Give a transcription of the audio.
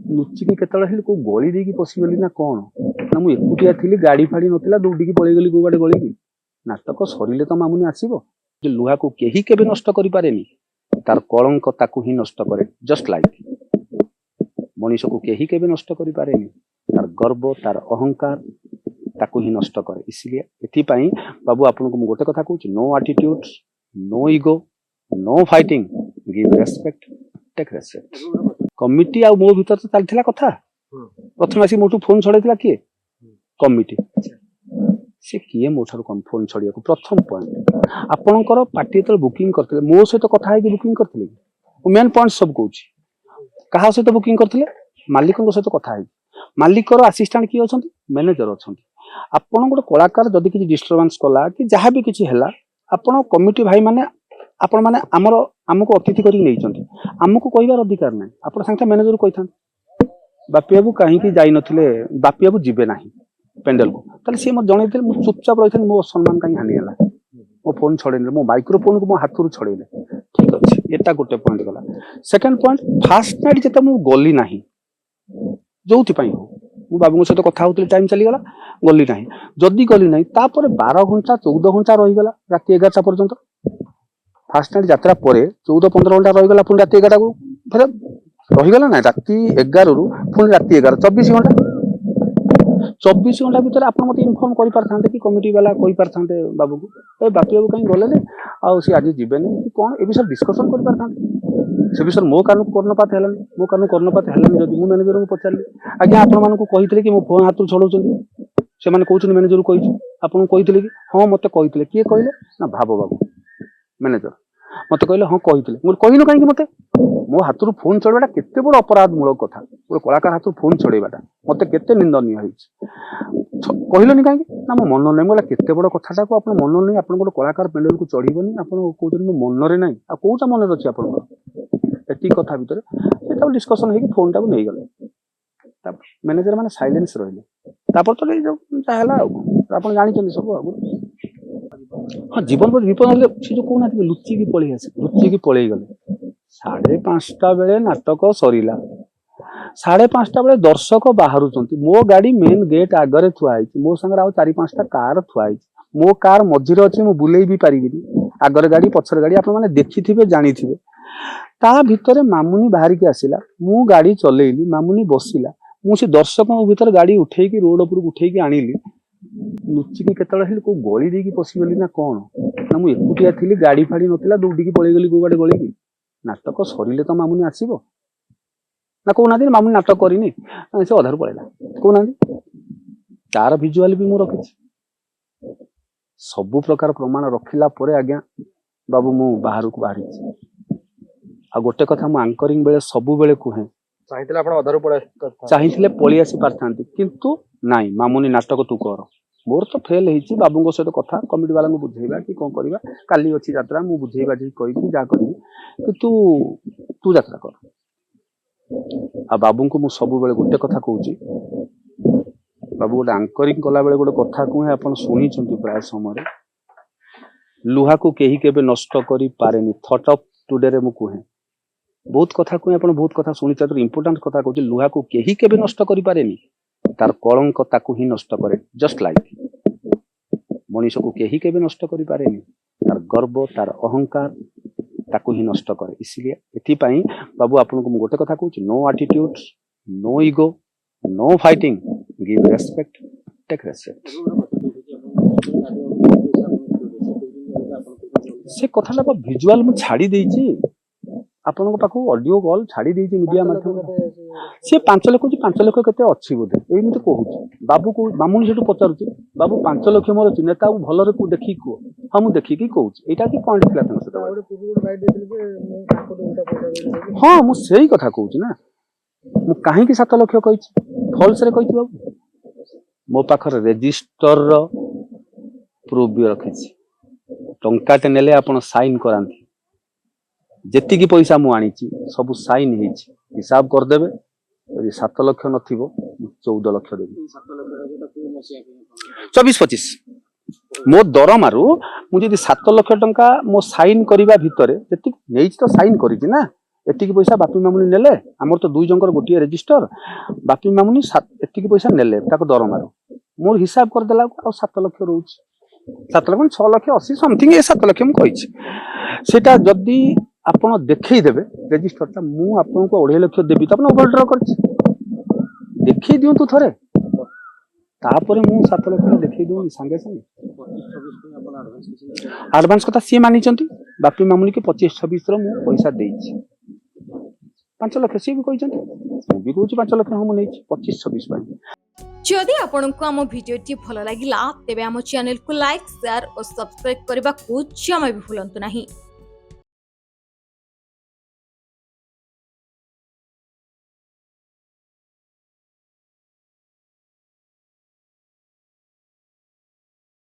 लुचिकी केतले को गली देकी पशिगली ना कौन ना मुझे एकुटिया थी गाड़ी फाड़ी नाला दौड़िकी पलैगली कौ बाटे गली नाटक सरिले तो मामुनी आसब लुहा को केही केबे नष्ट करि पारेनी तार कलंक ताकू ही नष्ट करे जस्ट लाइक मनीष को केही केबे नष्ट करि पारेनी तार गर्व तार अहंकार ताकू ही नष्ट करे इसलिए एथिपाई बाबू आपन को गोटे कथा कहूँ no attitude no ego no fighting give respect take respect committee आ मो भीतर तो चलथिला कथा प्रथम आसी मोटू फोन छड़ेथिला किए कमिटी से किए मो ठार फोन छड़िया को प्रथम पॉइंट आपणकर पार्टी तो बुकिंग करते मो सहित कथा है बुकिंग करते मेन पॉइंट सब कहूँ क्या सहित बुकिंग करते मालिक सहित कथा है मालिकर असिस्टेंट किए अच्छा मैनेजर अच्छा आपन गोटे कलाकार जदि किसी डिस्टर्बांस कला कि जहाँ भी किसी है आपन कमिटी भाई माने आपण माने आमर आमको अतिथि करके नहीं आमको कहबार अधिकार ना आप साथ मैनेजर कही था बापी बाबू कहीं जाई नथिले बापी बाबू जीवे ना पेंडल को ताले सी मत जणैते मु चुपचाप रही मो सम्मान कहीं हानि है मो फोन छड़ेले मो माइक्रोफोन को मो हाथ रू छड़ेले ठीक अच्छे एटा गोटे पॉइंट गला सेकंड पॉइंट फास्ट नाइट जेते मु गली ना जो मु बाबू सहित कथा होते टाइम चलीगला गली ना जदि गली ना 12 घंटा 14 घंटा रहीगला रात 11टा पर्यंत फास्ट नाइट यात्रा पर 14-15 घंटा रहीगला पुणी रात 11टा को फिर रहीगला ना रात 11 रु पुणी रात 11 24 घंटा 24 घंटा भीतर आप मत इनफर्म कर पारथांते कि कमिटी वाला कहि पारथांते बाबू को ए बापी बाबू कहीं गले आ सी आज जीवेनि कि कौन ए विषय डिस्कसन कर पारथांते से विषय मो कान कर्णपात है मो कान कर्णपात है जब मु मैनेजर को पचारि आज्ञा आपण मानक कही कि मो फोन हाथ छड़ौं से कहते मैनेजर को आपन कही कि हाँ मत कही किए कहले ना भाव बाबू मैनेजर मत कहले हाँ कही कहन कहीं मत मो हाथ फोन चढ़ाटा केते बड़ अपराधमूलक कथा गोटे कलाकार हाथ फोन चढ़ाटा मत केते निंदनीय कहलोनी कहीं ना मो मन नहीं बोला केते बड़ कथाटा को आप मन नहीं आप गोटे कलाकार पेंडल को चढ़ीबनी आप कहते मो मनरे ना आ कौटा मन अच्छी आप एति कथा भीतर डिस्कसन हो फोन टाक नहीं गले मैनेजर मैंने साइलेंस रही तो आप जानते सब आगुरी हाँ जीवन पर विपद सी जो कहना लुचिकी पलि आसे लुचिकी पलि गले 5:30 बेले नाटक सरीला 5:30 बेले दर्शक बाहर मो गाड़ी मेन गेट आगे थुआई मो संगे आउ 4-5टा कार थुआई मो कार मझिरे अच्छी मु बुले भी पारिनी आगर गाड़ी पछर गाड़ी आप देखि जानी ता भितर मामुनी बाहर की आसला मु गाड़ी चलेली मामुनी बसला मुझे दर्शकों भीतर गाड़ी उठेकी रोड उपर उठेकी आनिली लुचिकी केतले को गली देकी पशिगली ना कौन ना मुझे एकुटिया थी गाड़ी फाड़ी नाला दौड़िकी पलैगली कौ बाटे गली नाटक सरिले तो मामुनी आसब ना कहना मामुनी नाटक करनी से अधार पलैला कहना तार भिजुआल भी मुझे रखी सबु प्रकार प्रमाण रखिला आज्ञा बाबू मु बाहर को बाहरी आ गोटे कथा मु आंकरिंग बेले सबु बेले कहे चाहिए पलि आसी पारथांती किंतु नाई मामुनी नाटक तू कर मोर तो फेल होती बाबू सहित कथा कमिटी वाला बुझेगा कि कौन करवा काली अच्छी यात्रा मुझे बुझेगा कही जा करी कि तू यात्रा कर आ बाबू को मुझे सब गोटे कथा कहूँ बाबू गोटे आंकरिंग कला बेले गोटे कथा कहे आप शुणी प्राय समय लुहा को केही केबे नष्ट करि पारेनी थॉट ऑफ टुडे रे मु कहे बहुत कथा कहे आप बहुत कथा शुणी इंपोर्टेंट कथा कहूँ लुहा को केही केबे नष्ट करि पारेनी तार कलंक ताकू ही नष्ट करे जस्ट लाइक मनीष को केही केबे नष्ट करि पारेनी तार गर्व तार अहंकार ताकू ही नष्ट करे इसलिए एथिपाई बाबू आपन को गोटे कथा कहूँ no attitude no ego no fighting give respect take respect से कथा भिजुआल मु छाड़ी देइछि आपन पाखु ऑडियो कॉल छाड़ी देइछि मीडिया माध्यम से 5 लाख 5 लाख केते अछि बोधे एमिति कहूछि बाबू को मामुनी सेटु पचारुछि बाबू 5 लाख मोर अछि नेता को भलरे को देखि को हम मु देखि कि कहूछि एटा कि पॉइंट खला तन से हां मु सेही कथा कहूछि ना मु काहे कि 7 लाख कहिछि फॉल्स रे कहिछि बाबू मो पाखर रजिस्टर रो प्रूफ भी रखिछि टंकाटे नेले आपण साइन करांती जेतिकी पैसा मु आनीची सब साइन हेछि हिसाब कर देबे यदि 7 लाख नथिबो 14 लाख देबी 24-25 मो दरमारू मु जदि 7 लाख टंका मो साइन करिबा भितरे जेति नेछि तो साइन करिछि ना एतिकी पैसा बापी मामुनी नेले आमर तो दुई जंकर गोटे रजिस्टर बापी मामुनी एतिकी पैसा नेले ताको दरमार मोर हिसाब कर देला आ 7 लाख रहउछ 7 लाख 6 लाख 80 समथिंग ए 7 लाख हम कहिछि सेटा जदी आपण देखै देबे रजिस्टरटा मु आपन को 2.5 लाख देबी त आपण ओवरड्र करछि देखै दियौ तू थरे तापर मु 7 लाख देखै दियौ संगे संगे 25-26 एडवांस कथा सी मानि चंती बापी मामुनी के 25-26 रो मु पैसा देछि 5 लाख सी भी कहि चंती मु भी कहूछि 5 लाख हम नेछि 25-26 पाई जदि आपंक आम भिडी भल लगा तेब आम चैनल को लाइक शेयर और सब्सक्राइब करने को जमा भी भूलु नहीं।